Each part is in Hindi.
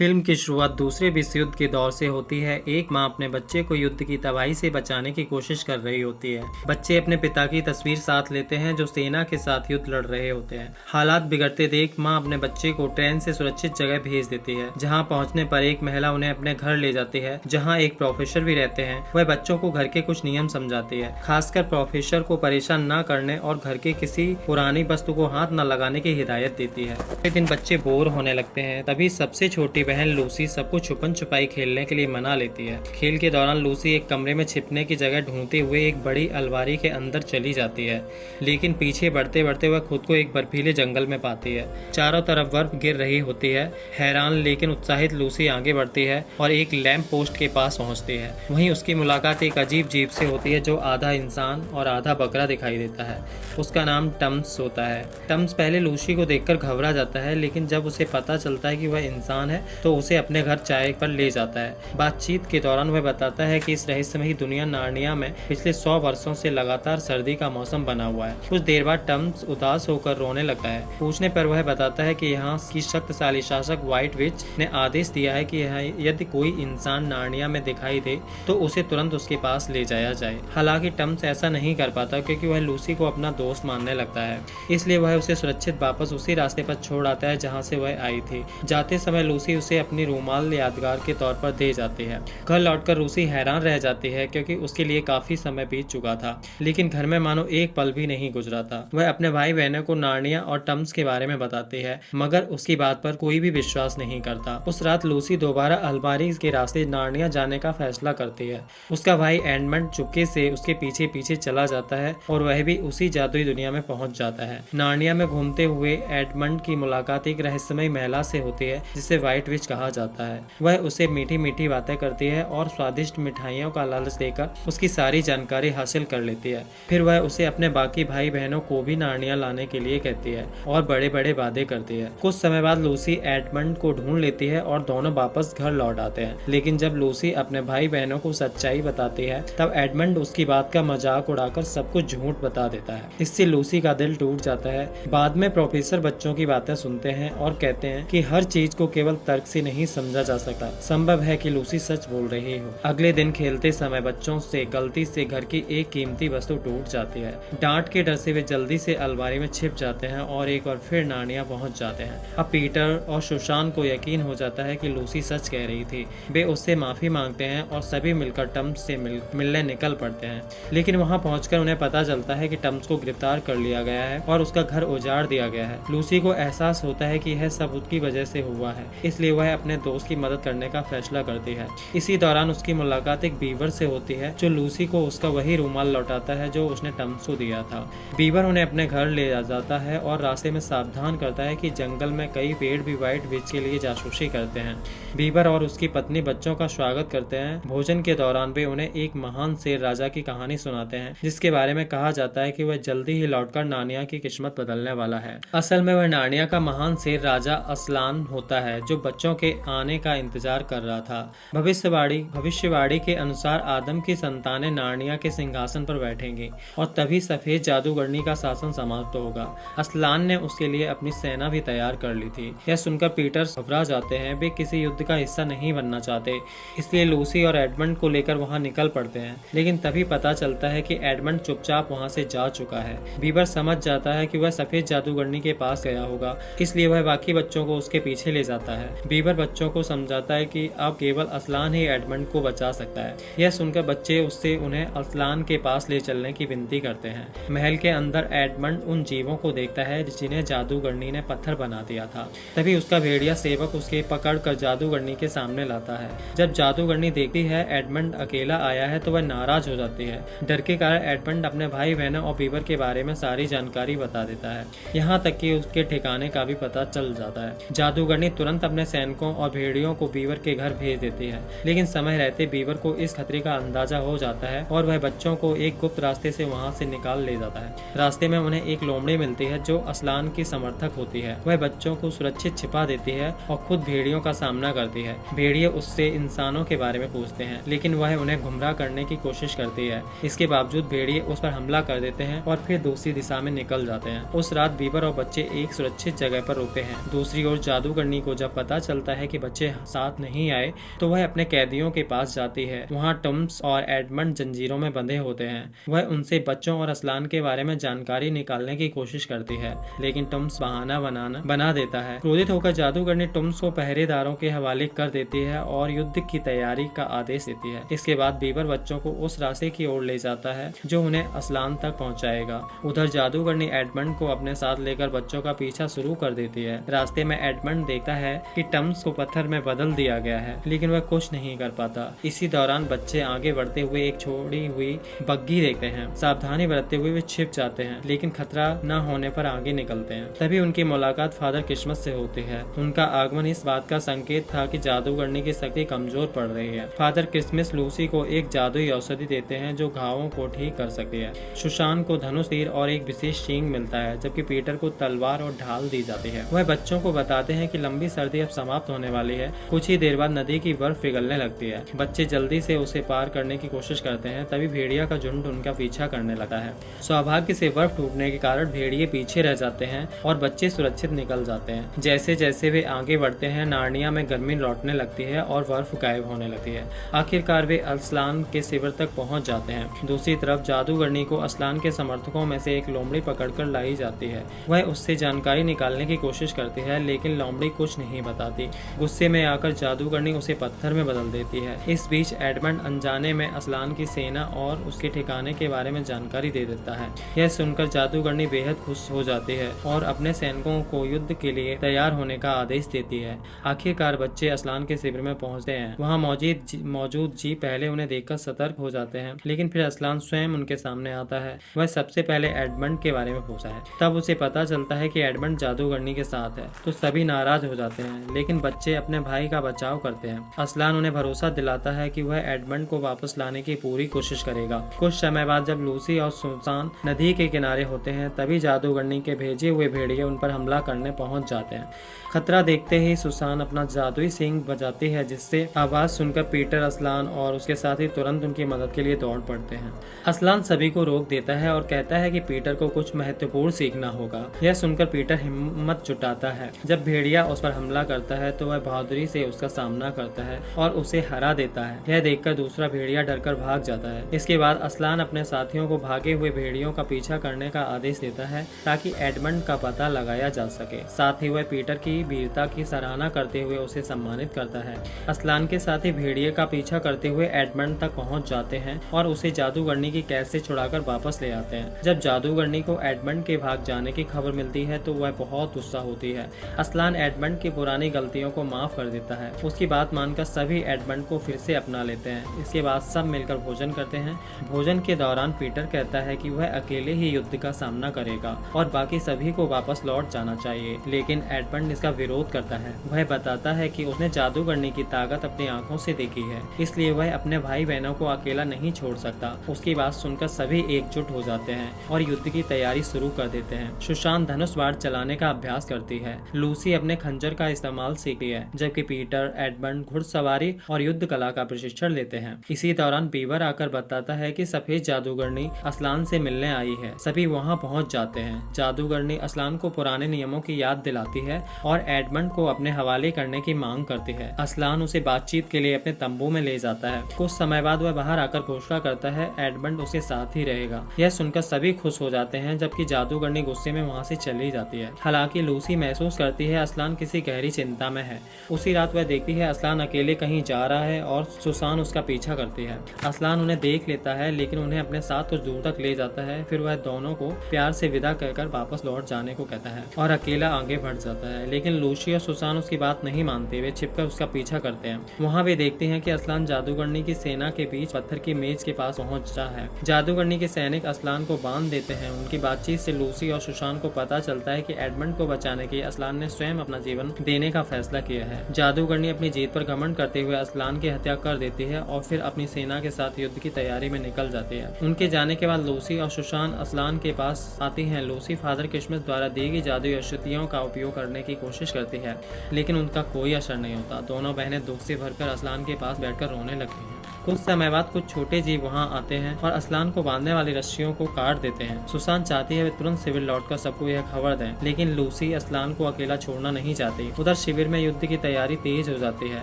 फिल्म की शुरुआत दूसरे विश्व युद्ध के दौर से होती है। एक माँ अपने बच्चे को युद्ध की तबाही से बचाने की कोशिश कर रही होती है। बच्चे अपने पिता की तस्वीर साथ लेते हैं जो सेना के साथ युद्ध लड़ रहे होते हैं। हालात बिगड़ते देख माँ अपने बच्चे को ट्रेन से सुरक्षित जगह भेज देती है। जहाँ पहुँचने पर एक महिला उन्हें अपने घर ले जाती है जहाँ एक प्रोफेसर भी रहते हैं। वह बच्चों को घर के कुछ नियम समझाती है, खासकर प्रोफेसर को परेशान न करने और घर के किसी पुरानी वस्तु को हाथ न लगाने की हिदायत देती है। लेकिन बच्चे बोर होने लगते हैं। तभी सबसे छोटी बहन लूसी सबको छुपन छुपाई खेलने के लिए मना लेती है। खेल के दौरान लूसी एक कमरे में छिपने की जगह ढूंढते हुए एक बड़ी अलमारी के अंदर चली जाती है, लेकिन पीछे बढ़ते बढ़ते वह खुद को एक बर्फीले जंगल में पाती है। चारों तरफ बर्फ गिर रही होती है। हैरान लेकिन उत्साहित लूसी आगे बढ़ती है और एक लैंप पोस्ट के पास पहुंचती है। वहीं उसकी मुलाकात एक अजीब जीव से होती है जो आधा इंसान और आधा बकरा दिखाई देता है। उसका नाम टम्स होता है। टम्स पहले लूसी को देखकर घबरा जाता है, लेकिन जब उसे पता चलता है कि वह इंसान है तो उसे अपने घर चाय पर ले जाता है। बातचीत के दौरान वह बताता है कि इस रहस्यमयी दुनिया नार्निया में पिछले 100 वर्षों से लगातार सर्दी का मौसम बना हुआ है। कुछ देर बाद टम्स उदास होकर रोने लगता है। पूछने पर वह बताता है कि यहाँ की शक्तिशाली शासक व्हाइट विच ने आदेश दिया है कि यदि कोई इंसान नार्निया में दिखाई दे तो उसे तुरंत उसके पास ले जाया जाए। हालांकि टम्स ऐसा नहीं कर पाता क्योंकि वह लूसी को अपना दोस्त मानने लगता है, इसलिए वह उसे सुरक्षित वापस उसी रास्ते पर छोड़ आता है जहाँ से वह आई थी। जाते समय लूसी उसे अपनी रूमाल यादगार के तौर पर दे जाती है। घर लौटकर लूसी हैरान रह जाती है क्योंकि उसके लिए काफी समय बीत चुका था, लेकिन घर में मानो एक पल भी नहीं गुजरा था। वह अपने भाई बहनों को नार्निया और टम्स के बारे में बताती है, मगर उसकी बात पर कोई भी विश्वास नहीं करता। उस रात लूसी दोबारा अलमारी के रास्ते नार्निया जाने का फैसला करती है। उसका भाई एडमंड चुपके से उसके पीछे पीछे चला जाता है और वह भी उसी जादुई दुनिया में पहुंच जाता है। नार्निया में घूमते हुए एडमंड की मुलाकात एक रहस्यमयी महिला से होती है जिसे व्हाइट विच कहा जाता है। वह उसे मीठी मीठी बातें करती है और स्वादिष्ट मिठाइयों का लालच देकर उसकी सारी जानकारी हासिल कर लेती है। फिर वह उसे अपने बाकी भाई बहनों को भी नार्निया लाने के लिए कहती है और बड़े बड़े वादे करती है। कुछ समय बाद लूसी एडमंड को ढूंढ लेती है और दोनों वापस घर लौट आते हैं। लेकिन जब लूसी अपने भाई बहनों को सच्चाई बताती है तब एडमंड उसकी बात का मजाक उड़ाकर सब कुछ झूठ बता देता है। इससे लूसी का दिल टूट जाता है। बाद में प्रोफेसर बच्चों की बातें सुनते हैं और कहते हैं कि हर चीज को केवल तर्क से नहीं समझा जा सकता। संभव है कि लूसी सच बोल रही हो। अगले दिन खेलते समय बच्चों से गलती से घर की एक कीमती वस्तु टूट जाती है। डांट के डर से वे जल्दी से अलमारी में छिप जाते हैं और एक बार फिर नार्निया पहुंच जाते हैं। अब पीटर और सुशांत को यकीन हो जाता है कि लूसी सच कह रही थी। वे उससे माफी मांगते हैं और सभी मिलकर टम्स से मिलने निकल पड़ते हैं। लेकिन वहां पहुंचकर उन्हें पता चलता है कि टम्स को गिरफ्तार कर लिया गया है और उसका घर उजाड़ दिया गया है। लूसी को एहसास होता है कि यह सब उसकी वजह से हुआ है, इसलिए वह अपने दोस्त की मदद करने का फैसला करती है। इसी दौरान उसकी मुलाकात एक बीवर से होती है जो लूसी को उसका वही रूमाल लौटाता है जो उसने टम्स को दिया था। बीवर उन्हें अपने घर ले जाता है और रास्ते में सावधान करता है कि जंगल में कई पेड़ भी व्हाइट विच के लिए जासूसी करते हैं। बीवर और उसकी पत्नी बच्चों का स्वागत करते हैं। भोजन के दौरान वे उन्हें एक महान शेर राजा की कहानी सुनाते हैं जिसके बारे में कहा जाता है कि वह जल्दी ही लौटकर नार्निया की किस्मत बदलने वाला है। असल में वह नार्निया का महान शेर राजा असलान होता है जो बच्चों के आने का इंतजार कर रहा था। भविष्यवाणी के अनुसार आदम की संतानें नार्निया के सिंहासन पर बैठेंगी और तभी सफेद जादूगरनी का शासन समाप्त होगा। असलान ने उसके लिए अपनी सेना भी तैयार कर ली थी। यह सुनकर पीटर घबरा जाते हैं। वे किसी युद्ध का हिस्सा नहीं बनना चाहते, इसलिए लूसी और एडमंड को लेकर वहां निकल पड़ते हैं। लेकिन तभी पता चलता है कि एडमंड चुपचाप वहां से जा चुका है। बीबर समझ जाता है कि वह सफेद जादूगरनी के पास गया होगा, इसलिए वह बाकी बच्चों को उसके पीछे ले जाता है। बीबर बच्चों को समझाता है कि अब केवल असलान ही एडमंड को बचा सकता है। यह सुनकर बच्चे उससे उन्हें असलान के पास ले चलने की विनती करते हैं। महल के अंदर एडमंड उन जीवों को देखता है जिन्हें जादूगरनी ने पत्थर बना दिया था। तभी उसका भेड़िया सेवक उसके पकड़कर जादूगरनी के सामने लाता है। जब जादूगरनी देखती है एडमंड अकेला आया है तो वह नाराज हो जाती है। डर के कारण एडमंड अपने भाई बहनों और बीबर के बारे में सारी जानकारी बता देता है, यहाँ तक कि उसके ठिकाने का भी पता चल जाता है। जादूगरनी तुरंत अपने सैनिकों और भेड़ियों को बीवर के घर भेज देती है, लेकिन समय रहते बीवर को इस खतरे का अंदाजा हो जाता है और वह बच्चों को एक गुप्त रास्ते से वहां से निकाल ले जाता है। रास्ते में उन्हें एक लोमड़ी मिलती है जो असलान की समर्थक होती है। वह बच्चों को सुरक्षित छिपा देती है और खुद भेड़ियों का सामना करती है। भेड़िए उससे इंसानों के बारे में पूछते हैं, लेकिन वह उन्हें गुमराह करने की कोशिश करती है। इसके बावजूद भेड़िए उस पर हमला कर देते हैं और फिर दूसरी दिशा में निकल जाते हैं। उस रात बीबर और बच्चे एक सुरक्षित जगह पर रुकते हैं। दूसरी ओर जादूगरनी को जब पता चलता है कि बच्चे साथ नहीं आए तो वह अपने कैदियों के पास जाती है। वहाँ टम्स और एडमंड जंजीरों में बंधे होते हैं। वह उनसे बच्चों और असलान के बारे में जानकारी निकालने की कोशिश करती है, लेकिन टम्स बहाना बना देता है। क्रोधित होकर जादूगरनी टम्स को पहरेदारों के हवाले कर देती है और युद्ध की तैयारी का आदेश देती है। इसके बाद बीबर बच्चों को उस रास्ते की ओर ले जाता है जो उन्हें असलान तक पहुंचाएगा। उधर जादूगरनी एडमंड को अपने साथ लेकर बच्चों का पीछा शुरू कर देती है। रास्ते में एडमंड देखता है कि टम्स को पत्थर में बदल दिया गया है, लेकिन वह कुछ नहीं कर पाता। इसी दौरान बच्चे आगे बढ़ते हुए एक छोड़ी हुई बग्घी देखते हैं। सावधानी बरतते हुए वे छिप जाते हैं, लेकिन खतरा न होने पर आगे निकलते हैं। तभी उनकी मुलाकात फादर क्रिसमस से होती है। उनका आगमन इस बात का संकेत था कि जादूगरनी की शक्ति कमजोर पड़ रही है। फादर क्रिसमस लूसी को एक जादुई औषधि देते हैं जो घावों को ठीक कर सकती है। सुसान को धनुष, तीर और एक विशेष सींग मिलता है, जबकि पीटर को तलवार और ढाल दी जाती है। वह बच्चों को बताते हैं कि लंबी सर्दी अब समाप्त होने वाली है। कुछ ही देर बाद नदी की बर्फ पिघलने लगती है। बच्चे जल्दी से उसे पार करने की कोशिश करते हैं, तभी भेड़िया का झुंड उनका पीछा करने लगता है। सौभाग्य से बर्फ टूटने के कारण भेड़िए पीछे रह जाते हैं और बच्चे सुरक्षित निकल जाते हैं। जैसे जैसे वे आगे बढ़ते हैं, नार्निया में गर्मी लौटने लगती है और बर्फ गायब होने लगती है। आखिरकार वे असलान के शिविर तक पहुंच जाते हैं। दूसरी तरफ जादूगरनी को असलान के समर्थकों में से एक लोमड़ी पकड़कर लाई जाती है। वह उससे जानकारी निकालने की कोशिश करती है, लेकिन लोमड़ी कुछ नहीं बताती। गुस्से में आकर जादूगरनी उसे पत्थर में बदल देती है। इस बीच एडमंड अनजाने में असलान की सेना और उसके ठिकाने के बारे में जानकारी दे देता है। यह सुनकर जादूगरनी बेहद खुश हो जाती है और अपने सैनिकों को युद्ध के लिए तैयार होने का आदेश देती है। आखिरकार बच्चे असलान के शिविर में पहुंचते हैं। वहां मौजूद जी पहले उन्हें देखकर सतर्क हो जाते हैं, लेकिन फिर असलान स्वयं उनके सामने आता है। वह सबसे पहले एडमंड के बारे में पूछा है। तब उसे पता चलता है कि एडमंड जादूगरनी के साथ है, तो सभी नाराज हो जाते हैं, लेकिन बच्चे अपने भाई का बचाव करते हैं। असलान उन्हें भरोसा दिलाता है कि वह एडमंड को वापस लाने की पूरी कोशिश करेगा। कुछ समय बाद जब लूसी और सुसान नदी के किनारे होते हैं, तभी जादूगरनी के भेजे हुए भेड़िए उन पर हमला करने पहुंच जाते हैं। खतरा देखते ही सुसान अपना जादुई सींग बजाती है, जिससे आवाज सुनकर पीटर, असलान और उसके साथी तुरंत उनकी मदद के लिए दौड़ पड़ते हैं। असलान सभी को रोक देता है और कहता है कि पीटर को कुछ महत्वपूर्ण सीखना होगा। यह सुनकर पीटर हिम्मत जुटाता है। जब भेड़िया उस पर हमला करता है तो वह बहादुरी से उसका सामना करता है और उसे हरा देता है। यह देखकर दूसरा भेड़िया डरकर भाग जाता है। इसके बाद असलान अपने साथियों को भागे हुए भेड़ियों का पीछा करने का आदेश देता है ताकि एडमंड का पता लगाया जा सके। साथ ही वह पीटर की वीरता की सराहना करते हुए उसे सम्मानित करता है। असलान के साथी भेड़िए का पीछा करते हुए एडमंड तक पहुंच जाते हैं और उसे जादूगरनी की कैद से छुड़ाकर वापस ले आते हैं। जब जादूगरनी को एडमंड के भाग जाने की खबर मिलती है तो वह बहुत गुस्सा होती है। असलान एडमंड की पुरानी गलतियों को माफ कर देता है। उसकी बात मानकर सभी एडमंड को फिर से अपना लेते हैं। इसके बाद सब मिलकर भोजन करते हैं। भोजन के दौरान पीटर कहता है कि वह अकेले ही युद्ध का सामना करेगा और बाकी सभी को वापस लौट जाना चाहिए, लेकिन एडमंड इसका विरोध करता है। वह बताता है कि उसने जादूगरनी की ताकत अपनी आंखों से देखी है, इसलिए वह अपने भाई बहनों को अकेला नहीं छोड़ सकता। उसकी बात सुनकर सभी एकजुट हो जाते हैं और युद्ध की तैयारी शुरू कर देते हैं। सुशांत धनुष बाण चलाने का अभ्यास करती है। लूसी अपने खंजर का इस्तेमाल सीखती है, जबकि पीटर, एडमंड घुड़सवारी और युद्ध कला का प्रशिक्षण लेते हैं। इसी दौरान बीवर आकर बताता है कि सफेद जादूगरनी असलान से मिलने आई है। सभी वहां पहुंच जाते हैं। जादूगरनी असलान को पुराने नियमों की याद दिलाती है और एडमंड को अपने हवाले करने की मांग करती है। असलान उसे बातचीत के लिए अपने तंबू में ले जाता है। कुछ समय बाद वह बाहर आकर घोषणा करता है एडमंड उसके साथ ही रहेगा। यह सुनकर सभी खुश हो जाते हैं, जबकि जादूगरनी गुस्से में वहां से चली जाती है। हालांकि लूसी महसूस करती है असलान किसी गहरी चिंता में है। उसी रात वह देखती है असलान अकेले कहीं जा रहा है और सुसान उसका पीछा करती है। असलान उन्हें देख लेता है, लेकिन उन्हें अपने साथ कुछ दूर तक ले जाता है। फिर वह दोनों को प्यार से विदा कहकर वापस लौट जाने को कहता है और अकेला आगे बढ़ जाता है। लेकिन लूसी और सुसान उसकी बात नहीं मानते। वे छिपकर उसका पीछा करते हैं। वहाँ वे देखते हैं कि असलान जादूगरनी की सेना के बीच पत्थर की मेज के पास पहुंचा है। जादूगरनी के सैनिक असलान को बांध देते हैं। उनकी बातचीत से लूसी और सुशांत को पता चलता है कि एडमंड को बचाने के लिए असलान ने स्वयं अपना जीवन देने का फैसला किया है। जादूगरनी अपनी जीत पर घमंड करते हुए असलान की हत्या कर देती है और फिर अपनी सेना के साथ युद्ध की तैयारी में निकल जाती है। उनके जाने के बाद लूसी और सुशांत असलान के पास आती हैं। लूसी फादर क्रिसमस द्वारा दी गई जादुई औषधियों का उपयोग करने की कोशिश करती है, लेकिन उनका कोई असर नहीं होता। दोनों बहनें दुख से भरकर असलान के पास बैठकर रोने लगती हैं। कुछ समय बाद कुछ छोटे जीव वहाँ आते हैं और असलान को बांधने वाली रस्सियों को काट देते हैं। सुसान चाहती है वे तुरंत शिविर लौटकर सबको यह खबर दें, लेकिन लूसी असलान को अकेला छोड़ना नहीं चाहती। उधर शिविर में युद्ध की तैयारी तेज हो जाती है।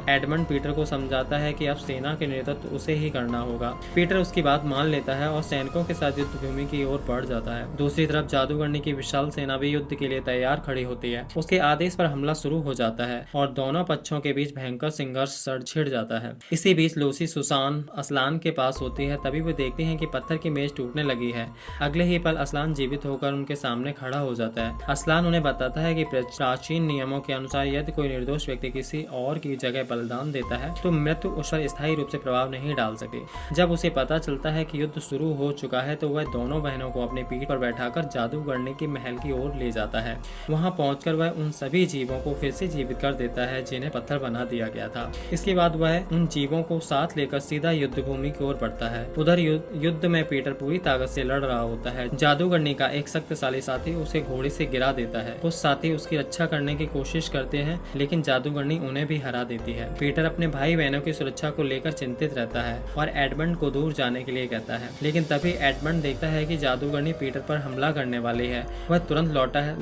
एडमंड पीटर को समझाता है कि अब सेना के नेतृत्व उसे ही करना होगा। पीटर उसकी बात मान लेता है और सैनिकों के साथ युद्ध भूमि की ओर बढ़ जाता है। दूसरी तरफ जादूगरनी की विशाल सेना भी युद्ध के लिए तैयार खड़ी होती है। उसके आदेश पर हमला शुरू हो जाता है और दोनों पक्षों के बीच भयंकर संघर्ष छिड़ जाता है। इसी बीच लूसी सुसान असलान के पास होती है। तभी वे देखती हैं कि पत्थर की मेज टूटने लगी है। अगले ही पल असलान जीवित होकर उनके सामने खड़ा हो जाता है। असलान उन्हें बताता है कि प्राचीन नियमों के अनुसार यदि कोई निर्दोष व्यक्ति किसी और की जगह बलिदान देता है तो मृत्यु उस पर स्थायी रूप से प्रभाव नहीं डाल सकती। जब उसे पता चलता है कि युद्ध शुरू हो चुका है तो वह दोनों बहनों को अपनी पीठ पर बैठाकर जादूगरनी के महल की ओर ले जाता है। वहां पहुंचकर वह उन सभी जीवों को फिर से जीवित कर देता है जिन्हें पत्थर बना दिया गया था। इसके बाद वह उन जीवों को साथ लेकर सीधा युद्ध भूमि की ओर बढ़ता है। उधर युद्ध में पीटर पूरी ताकत से लड़ रहा होता है। जादूगरनी का एक शक्तिशाली साथी उसे घोड़े से गिरा देता है। कुछ साथी उसकी रक्षा करने की कोशिश करते हैं, लेकिन जादूगरनी उन्हें भी हरा देती है। पीटर अपने भाई बहनों की सुरक्षा को लेकर चिंतित रहता है और एडमंड को दूर जाने के लिए कहता है, लेकिन तभी एडमंड देखता है कि जादूगरनी पीटर पर हमला करने वाली है। वह तुरंत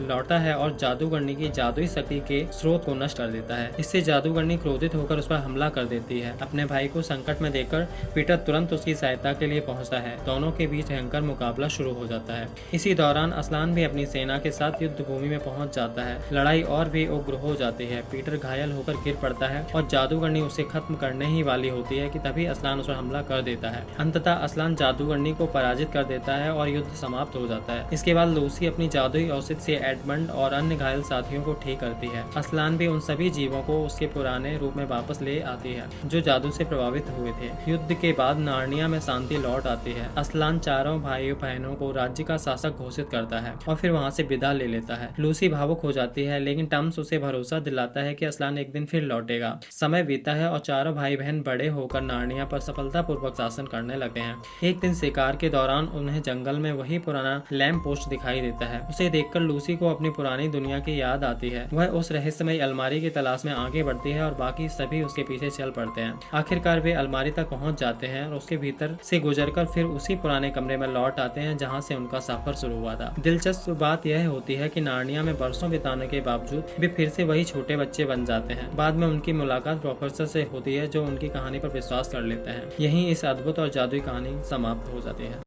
लौटा है और जादूगरनी की जादुई शक्ति के स्रोत को नष्ट कर देता है। इससे जादूगरनी क्रोधित होकर उस पर हमला कर देती है। अपने भाई को संकट में देखकर पीटर तुरंत उसकी सहायता के लिए पहुंचता है। दोनों के बीच भयंकर मुकाबला शुरू हो जाता है। इसी दौरान असलान भी अपनी सेना के साथ युद्ध भूमि में पहुंच जाता है। लड़ाई और भी उग्र हो जाती है। पीटर घायल होकर गिर पड़ता है और जादूगरनी उसे खत्म करने ही वाली होती है कि तभी असलान उस पर हमला कर देता है। अंततः असलान जादूगरनी को पराजित कर देता है और युद्ध समाप्त हो जाता है। इसके बाद लूसी अपनी जादुई औषधि से एडमंड और अन्य घायल साथियों को ठीक करती है। असलान भी उन सभी जीवों को उसके पुराने रूप में वापस ले आती है जो जादू से प्रभावित हुए थे। युद्ध के बाद नार्निया में शांति लौट आती है। असलान चारों भाइयों बहनों को राज्य का शासक घोषित करता है और फिर वहां से विदा ले लेता है। लूसी भावुक हो जाती है, लेकिन टम्स उसे भरोसा दिलाता है कि असलान एक दिन फिर लौटेगा। समय बीता है और चारों भाई बहन बड़े होकर नार्निया पर सफलतापूर्वक शासन करने लगते हैं। एक दिन शिकार के दौरान उन्हें जंगल में वही पुराना लैंप पोस्ट दिखाई देता है। उसे देखकर लूसी को अपनी पुरानी दुनिया की याद आती है। वह उस रहस्यमय अलमारी की तलाश में आगे बढ़ती है और बाकी सभी उसके पीछे चल पड़ते हैं। आखिरकार वे अलमारी तक पहुंच जाते हैं और उसके भीतर से गुजरकर फिर उसी पुराने कमरे में लौट आते हैं जहां से उनका सफर शुरू हुआ था। दिलचस्प बात यह होती है कि नार्निया में बरसों बिताने के बावजूद वे फिर से वही छोटे बच्चे बन जाते हैं। बाद में उनकी मुलाकात प्रोफेसर से होती है जो उनकी कहानी पर विश्वास कर लेते हैं। यहीं इस अद्भुत और जादुई कहानी समाप्त हो जाती है।